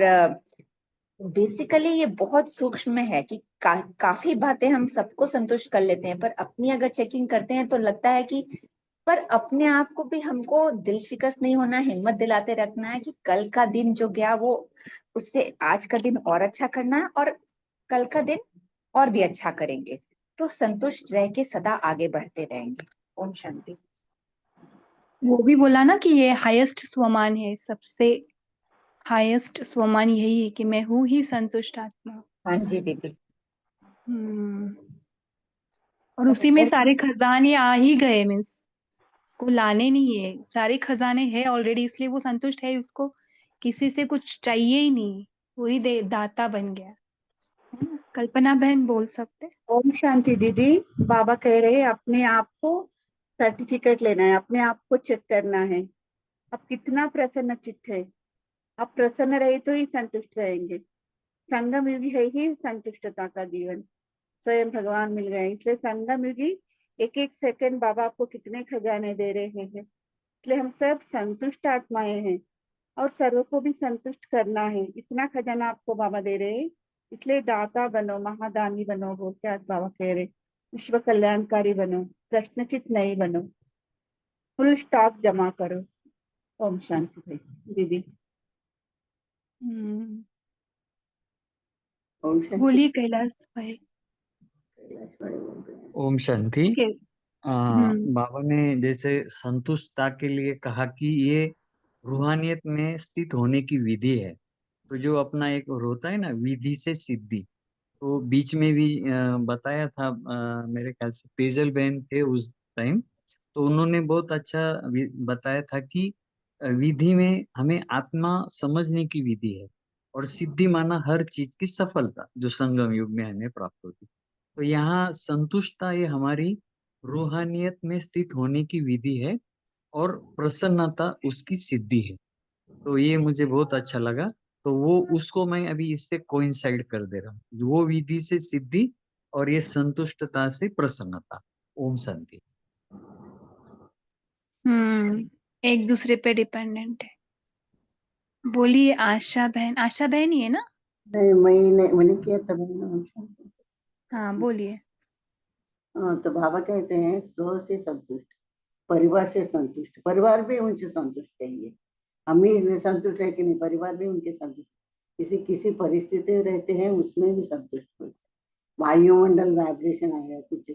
बेसिकली ये बहुत सूक्ष्म है कि काफी बातें हम सबको संतुष्ट कर लेते हैं, पर अपनी अगर चेकिंग करते हैं तो लगता है कि पर अपने आप को भी हमको दिल शिकस्त नहीं होना, हिम्मत दिलाते रखना है कि कल का दिन जो गया वो उससे आज का दिन और अच्छा करना है, और कल का दिन और भी अच्छा करेंगे, तो संतुष्ट रह के सदा आगे बढ़ते रहेंगे। ओम शांति। वो भी बोला ना कि ये हाईएस्ट स्वमान है, सबसे हाईएस्ट स्वमान यही है कि मैं हूँ ही संतुष्ट आत्मा। हाँ जी दीदी। और उसी में सारे खजाने आ ही गए, मीन्स को लाने नहीं है, सारे खजाने हैं ऑलरेडी, इसलिए वो संतुष्ट है, उसको किसी से कुछ चाहिए ही नहीं, वही दे दाता बन गया है ना। कल्पना बहन बोल सकते। ओम शांति दीदी। बाबा कह रहे हैं अपने आप को सर्टिफिकेट लेना है, अपने आप को चेक करना है। आप कितना प्रसन्न चित्त है, आप प्रसन्न रहे तो ही संतुष्ट रहेंगे। संगम युगी है ही संतुष्टता का जीवन, स्वयं भगवान मिल गए, इसलिए संगम युगी एक एक सेकंड बाबा आपको कितने खजाने दे रहे हैं। इसलिए हम सब संतुष्ट आत्माएं हैं और सर्व को भी संतुष्ट करना है। इतना खजाना आपको बाबा दे रहे हैं, इसलिए दाता बनो, महादानी बनो, बोल के आज बाबा कह रहे विश्व कल्याणकारी बनो, प्रश्नचित नहीं बनो, फुल स्टॉक जमा करो। ओम शांति भाई दीदी। ओम शांति। बोलिए कैलाश भाई। ओम शांति। के- बाबा ने जैसे संतुष्टता के लिए कहा कि ये रूहानियत में स्थित होने की विधि है। तो जो अपना एक होता है ना विधि से सिद्धि, तो बीच में भी बताया था, मेरे ख्याल से तेजल बहन थे उस टाइम, तो उन्होंने बहुत अच्छा बताया था कि विधि में हमें आत्मा समझने की विधि है, और सिद्धि माना हर चीज की सफलता जो संगम युग में हमें प्राप्त होती। तो यहाँ संतुष्टता ये हमारी रूहानियत में स्थित होने की विधि है, और प्रसन्नता उसकी सिद्धि है। तो ये मुझे बहुत अच्छा लगा। तो वो उसको मैं अभी इससे कोइंसाइड कर दे रहा हूँ, वो विधि से सिद्धि और ये संतुष्टता से प्रसन्नता। ओम शांति। एक दूसरे पे डिपेंडेंट है। बोलिए आशा बहन। आशा बहन ही है ना? नहीं, मैंने किया था मैंने। ओम शांति। हाँ बोलिए। तो बाबा कहते हैं स्व से संतुष्ट, परिवार से संतुष्ट, परिवार भी उनसे संतुष्ट चाहिए। हम ही संतुष्ट है कि नहीं, परिवार भी उनके संतुष्ट, किसी किसी परिस्थिति में रहते हैं उसमें भी संतुष्ट हो। वायुमंडल वाइब्रेशन आया, कुछ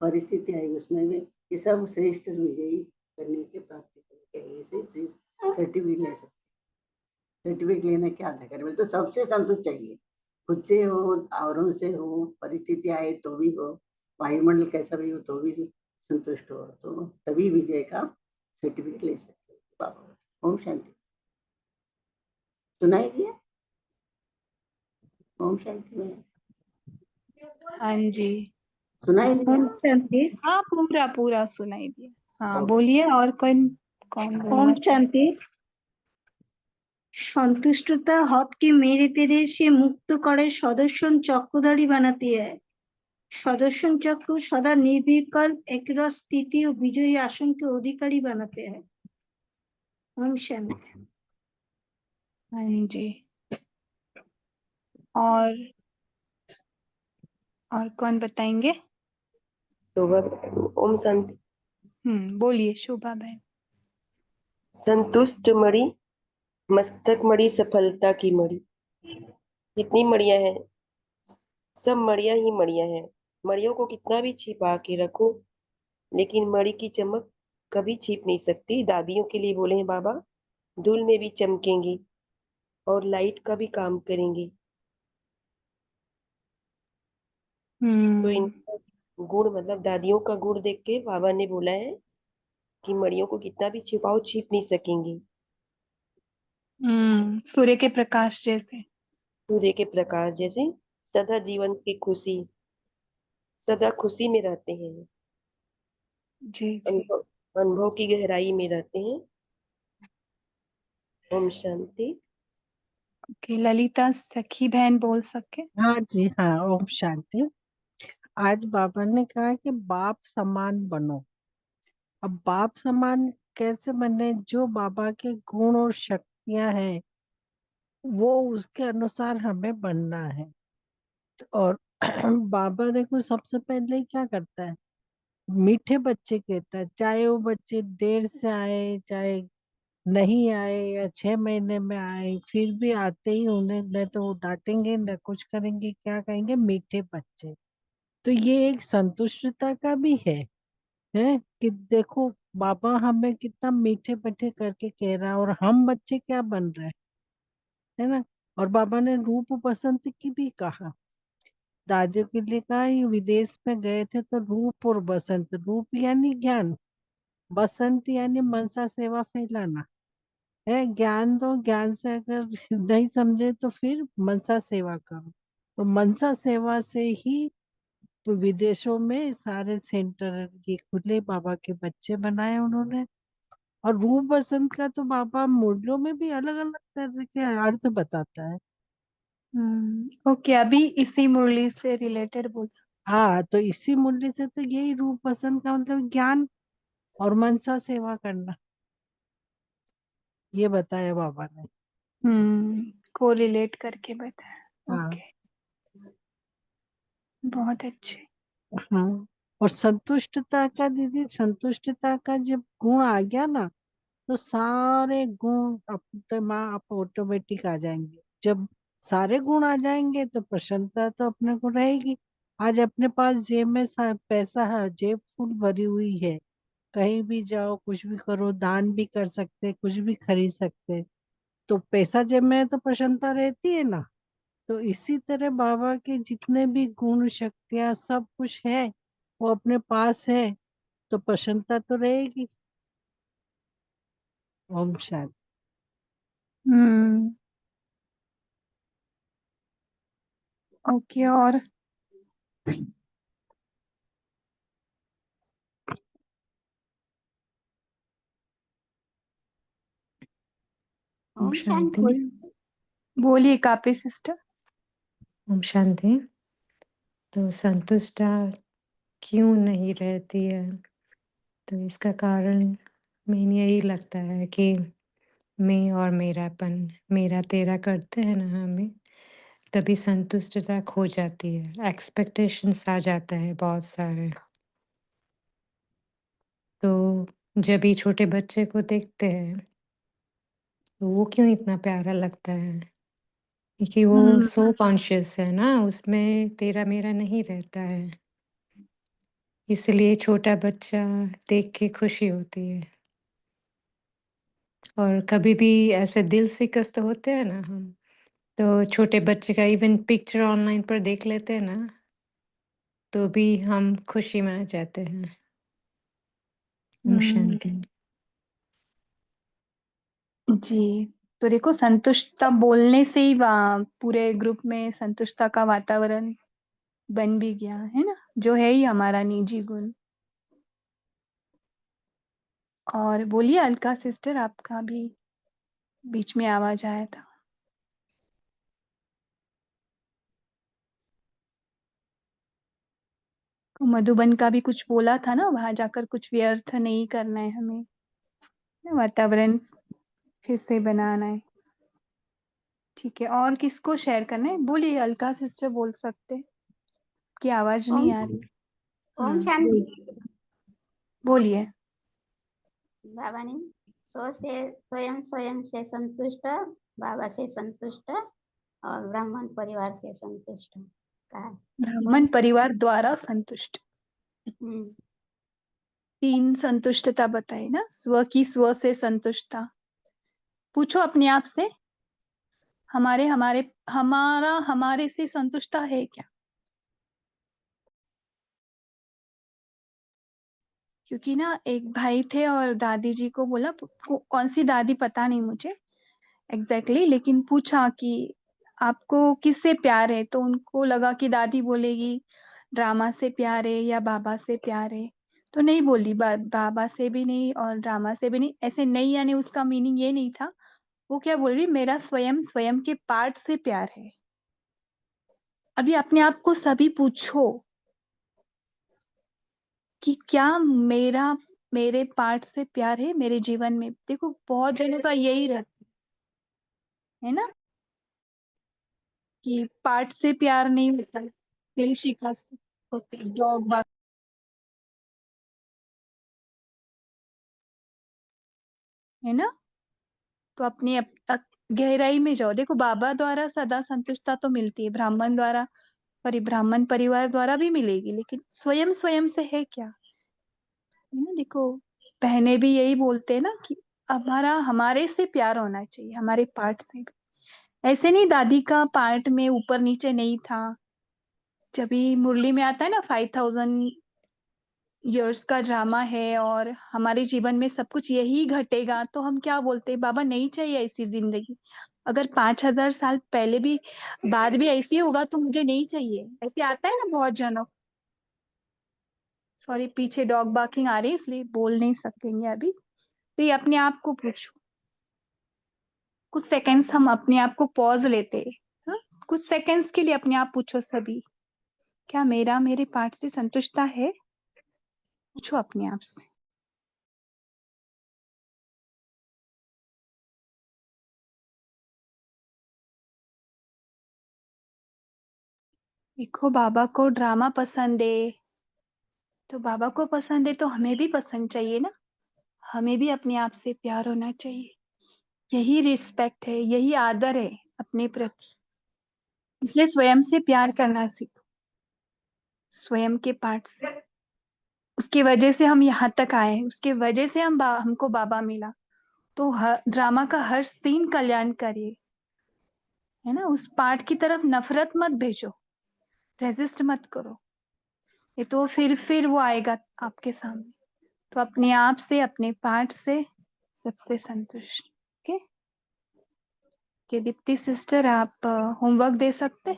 परिस्थिति आई, उसमें भी ये सब श्रेष्ठ विजयी करने के प्राप्ति के लिए से सर्टिफिकेट ले सकते। सर्टिफिकेट लेने क्या था कर, तो सबसे संतुष्ट चाहिए, खुद से हो, औरों से हो, परिस्थिति आए तो भी हो, वायुमंडल कैसा भी हो तो भी संतुष्ट हो, तो तभी विजय का सर्टिफिकेट ले सकते बाबा। ओम शांति। सुनाई दिया? ओम शांति में हाँ जी सुनाई दिया? ओम शांति। हाँ पूरा पूरा सुनाई दिया। हाँ बोलिए। और कौन कौन बोलना ओम चाहे? শান্তি। সন্তুষ্টতা হদকে মেরে তেড়ে সে মুক্ত করে সদর্শন চক্রধারী বানাতে হয়। সদর্শন চক্র সদা নির্বিকল্প একরস স্থিতি ও বিজয়ী আসনকে অধিকারী বানাতে হয়। ओम शांति। हाँ जी। और कौन बताएंगे? शोभा, ओम शांति। बोलिए शोभा बहन। संतुष्ट मणि, मस्तक मणि, सफलता की मणि। कितनी मणियां हैं, सब मणियां ही मणियां हैं। मणियों को कितना भी छिपा के रखो, लेकिन मणि की चमक कभी छिप नहीं सकती। दादियों के लिए बोले हैं बाबा, धूल में भी चमकेंगी और लाइट का भी काम करेंगी। तो इनका गुण, मतलब दादियों का गुण देख के बाबा ने बोला है कि मणियों को कितना भी छिपाओ, छिप नहीं सकेंगी। सूर्य के प्रकाश जैसे। सूर्य के प्रकाश जैसे सदा जीवन की खुशी, सदा खुशी में रहते हैं। जी जी। अनुभव अनुभव की गहराई में रहते हैं। ओम शांति। ओके, ललिता सखी बहन बोल सके। हाँ जी, हाँ, ओम शांति। आज बाबा ने कहा कि बाप समान बनो। अब बाप समान कैसे बने? जो बाबा के गुण और शक्तियां हैं वो उसके अनुसार हमें बनना है। और बाबा देखो सबसे पहले क्या करता है, मीठे बच्चे कहता है, चाहे वो बच्चे देर से आए, चाहे नहीं आए, या 6 महीने में आए, फिर भी आते ही उन्हें न तो वो डांटेंगे न कुछ करेंगे, क्या कहेंगे, मीठे बच्चे। तो ये एक संतुष्टता का भी है कि देखो बाबा हमें कितना मीठे मीठे करके कह रहा है, और हम बच्चे क्या बन रहे हैं, है ना। और बाबा ने रूप बसंत की भी कहा, दादियों के लिए कहा, ये विदेश में गए थे तो रूप और बसंत, रूप यानी ज्ञान, बसंत यानी मनसा सेवा फैलाना है। ज्ञान दो, ज्ञान से अगर नहीं समझे तो फिर मनसा सेवा करो। तो मनसा सेवा से ही विदेशों में सारे सेंटर ये खुले, बाबा के बच्चे बनाए उन्होंने। और रूप बसंत का तो बाबा मुरलियों में भी अलग अलग तरह के अर्थ बताता है। ओके, अभी इसी मुरली से रिलेटेड बोल सकते। हाँ, तो इसी मूल्य से तो यही रूप बसंत का मतलब ज्ञान और मनसा सेवा करना, ये बताया बाबा ने। को रिलेट करके बताया। हाँ। ओके, बहुत अच्छे। हाँ, और संतुष्टता का दीदी, संतुष्टता का जब गुण आ गया ना, तो सारे गुण अपने आप ऑटोमेटिक आ जाएंगे। जब सारे गुण आ जाएंगे तो प्रसन्नता तो अपने को रहेगी। आज अपने पास जेब में पैसा है, जेब फुल भरी हुई है, कहीं भी जाओ, कुछ भी करो, दान भी कर सकते, कुछ भी खरीद सकते, तो पैसा जेब में है तो प्रसन्नता रहती है ना। तो इसी तरह बाबा के जितने भी गुण शक्तियां सब कुछ है वो अपने पास है, तो प्रसन्नता तो रहेगी। ओम शांति। ओके, और ओम शांति। बोलिए कापी सिस्टर। ओम शांति। तो संतुष्टा क्यों नहीं रहती है? तो इसका कारण मेन यही लगता है कि मैं और मेरापन, मेरा तेरा करते हैं ना हमें, तभी संतुष्टता खो जाती है, एक्सपेक्टेशंस आ जाता है बहुत सारे। तो जब ये छोटे बच्चे को देखते हैं तो वो क्यों इतना प्यारा लगता है, क्योंकि वो सो कॉन्शियस है ना, उसमें तेरा मेरा नहीं रहता है, इसलिए छोटा बच्चा देख के खुशी होती है। और कभी भी ऐसे दिल सिकस्त होते हैं ना हम, तो छोटे बच्चे का इवन पिक्चर ऑनलाइन पर देख लेते हैं ना, तो भी हम खुशी में आ जाते हैं। ओम शांति। जी, तो देखो संतुष्टता बोलने से ही पूरे ग्रुप में संतुष्टता का वातावरण बन भी गया है ना, जो है ही हमारा निजी गुण। और बोलिए अलका सिस्टर, आपका भी बीच में आवाज आया था। तो मधुबन का भी कुछ बोला था ना, वहां जाकर कुछ व्यर्थ नहीं करना है हमें, वातावरण अच्छे से बनाना है। ठीक है, और किसको शेयर करना है? बोलिए अलका सिस्टर बोल सकते, की आवाज नहीं आ रही। ओम शांति। बोलिए। बाबा ने स्वयं स्वयं से संतुष्ट, बाबा से संतुष्ट और ब्राह्मण परिवार से संतुष्ट कहा। ब्राह्मण परिवार द्वारा संतुष्ट। 3 संतुष्टता बताई ना, स्व की स्व से संतुष्टता। पूछो अपने आप से, हमारा हमारे से संतुष्टता है क्या? क्योंकि ना एक भाई थे और दादी जी को बोला, कौन सी दादी पता नहीं मुझे एग्जैक्टली, लेकिन पूछा कि आपको किससे प्यार है, तो उनको लगा कि दादी बोलेगी ड्रामा से प्यार है या बाबा से प्यार है, तो नहीं बोली बाबा से भी नहीं और ड्रामा से भी नहीं। ऐसे नहीं, यानी उसका मीनिंग ये नहीं था। वो क्या बोल रही, मेरा स्वयं स्वयं के पार्ट से प्यार है। अभी अपने आप को सभी पूछो कि क्या मेरे पार्ट से प्यार है मेरे जीवन में। देखो बहुत जनों का यही रहता है ना, कि पार्ट से प्यार नहीं होता, दिल शिकस्त होते, डॉग बाग है ना। तो अपनी अब तक गहराई में जाओ। देखो बाबा द्वारा सदा संतुष्टता तो मिलती है, ब्राह्मण द्वारा ब्राह्मण परिवार द्वारा भी मिलेगी, लेकिन स्वयं स्वयं से है क्या, है ना। देखो बहनें भी यही बोलते हैं ना कि हमारे से प्यार होना चाहिए, हमारे पार्ट से भी। ऐसे नहीं दादी का पार्ट में ऊपर नीचे नहीं था। जब भी मुरली में आता है ना 5000 इयर्स का ड्रामा है और हमारे जीवन में सब कुछ यही घटेगा, तो हम क्या बोलते हैं, बाबा नहीं चाहिए ऐसी जिंदगी। अगर 5000 साल पहले भी बाद भी ऐसी होगा तो मुझे नहीं चाहिए, ऐसे आता है ना बहुत जनों। सॉरी पीछे डॉग बार्किंग आ रही है इसलिए बोल नहीं सकेंगे अभी। तो ये अपने आप को पूछो, कुछ सेकंड्स हम अपने आप को पॉज लेते हैं, हाँ? कुछ सेकंड्स के लिए अपने आप पूछो सभी, क्या मेरे पार्ट से संतुष्टता है? पूछो अपने आप से। देखो बाबा को ड्रामा पसंद है, तो बाबा को पसंद है तो हमें भी पसंद चाहिए ना। हमें भी अपने आप से प्यार होना चाहिए। यही रिस्पेक्ट है, यही आदर है अपने प्रति। इसलिए स्वयं से प्यार करना सीखो, स्वयं के पार्ट से। उसकी वजह से हम यहाँ तक आए, उसके वजह से हमको बाबा मिला। तो ड्रामा का हर सीन कल्याण करिए, है ना। उस पार्ट की तरफ नफरत मत भेजो, रेजिस्ट मत करो, ये तो फिर वो आएगा आपके सामने। तो अपने आप से, अपने पार्ट से सबसे संतुष्ट। ओके के दीप्ति सिस्टर, आप होमवर्क दे सकते,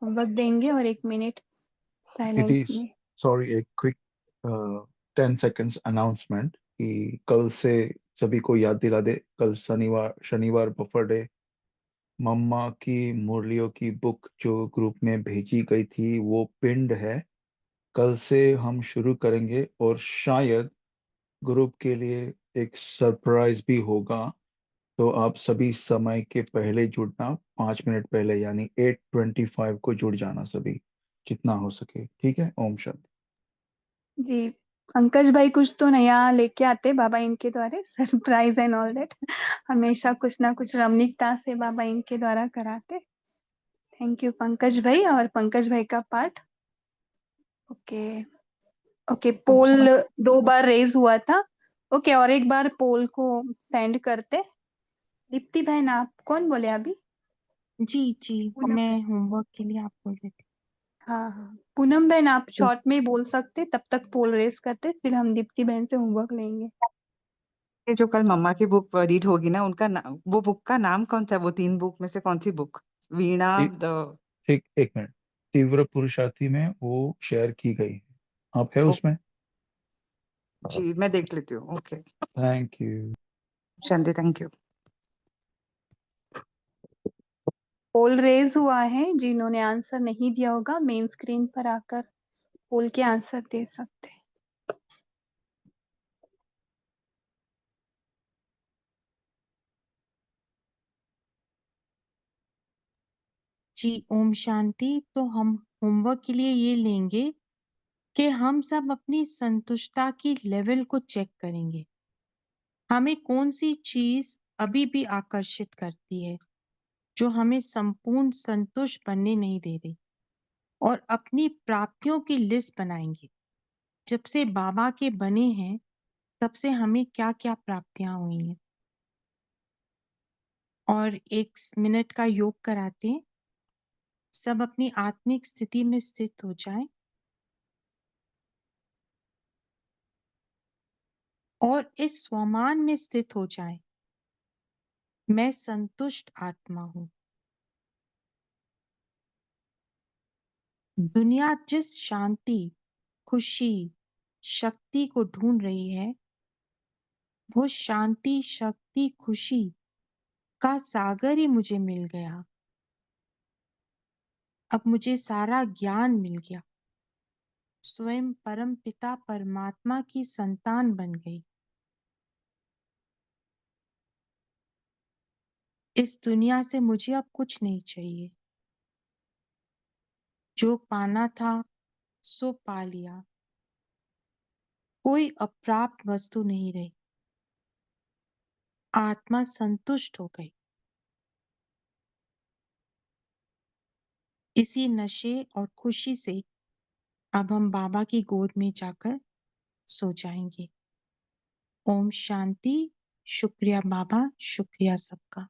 होमवर्क देंगे और 1 मिनट दीदी साइलेंस में। सॉरी, एक क्विक 10 सेकेंड्स अनाउंसमेंट कि कल से सभी को याद दिला दे, कल शनिवार बफर डे। मम्मा की मुरलियों की बुक जो ग्रुप में भेजी गई थी वो पिंड है, कल से हम शुरू करेंगे और शायद ग्रुप के लिए एक सरप्राइज भी होगा। तो आप सभी समय के पहले जुड़ना, 5 मिनट पहले, यानी 8:25 को जुड़ जाना सभी, जितना हो सके। ठीक है? ओम शांति। जी पंकज भाई कुछ तो नया लेके आते बाबा इनके द्वारा, सरप्राइज एंड ऑल दैट। हमेशा कुछ ना कुछ रमणीकता से बाबा इनके द्वारा कराते। थैंक यू पंकज भाई। और पंकज भाई का पार्ट ओके। ओके पोल 2 बार रेज हुआ था। ओके और एक बार पोल को सेंड करते। दीप्ति बहन आप कौन बोले अभी? जी मैं होमवर्क के लिए आप बोल रही थी। हाँ पूनम बहन आप शॉर्ट में बोल सकते, तब तक पोल रेस करते, फिर हम दीप्ति बहन से होमवर्क लेंगे। ये जो कल मम्मा की बुक रीड होगी ना, उनका वो बुक का नाम कौन सा है? वो 3 बुक में से कौन सी बुक? वीणा द एक मिनट, तीव्र पुरुषार्थी में वो शेयर की गई है, आप है उसमें? जी मैं देख लेती हूँ। Okay thank you Shanti, thank you. Poll raise हुआ है, जिन्होंने आंसर नहीं दिया होगा मेन स्क्रीन पर आकर पोल के आंसर दे सकते हैं। जी ओम शांति। तो हम होमवर्क के लिए ये लेंगे कि हम सब अपनी संतुष्टता की लेवल को चेक करेंगे। हमें कौन सी चीज अभी भी आकर्षित करती है जो हमें संपूर्ण संतुष्ट बनने नहीं दे रही, और अपनी प्राप्तियों की लिस्ट बनाएंगे। जब से बाबा के बने हैं तब से हमें क्या क्या प्राप्तियां हुई हैं, और 1 मिनट का योग कराते हैं। सब अपनी आत्मिक स्थिति में स्थित हो जाएं और इस स्वमान में स्थित हो जाएं, मैं संतुष्ट आत्मा हूं। दुनिया जिस शांति, खुशी, शक्ति को ढूंढ रही है, वो शांति, शक्ति, खुशी का सागर ही मुझे मिल गया। अब मुझे सारा ज्ञान मिल गया। स्वयं परम पिता परमात्मा की संतान बन गई। इस दुनिया से मुझे अब कुछ नहीं चाहिए। जो पाना था सो पा लिया। कोई अप्राप्त वस्तु नहीं रही। आत्मा संतुष्ट हो गई। इसी नशे और खुशी से अब हम बाबा की गोद में जाकर सो जाएंगे। ओम शांति। शुक्रिया बाबा, शुक्रिया सबका।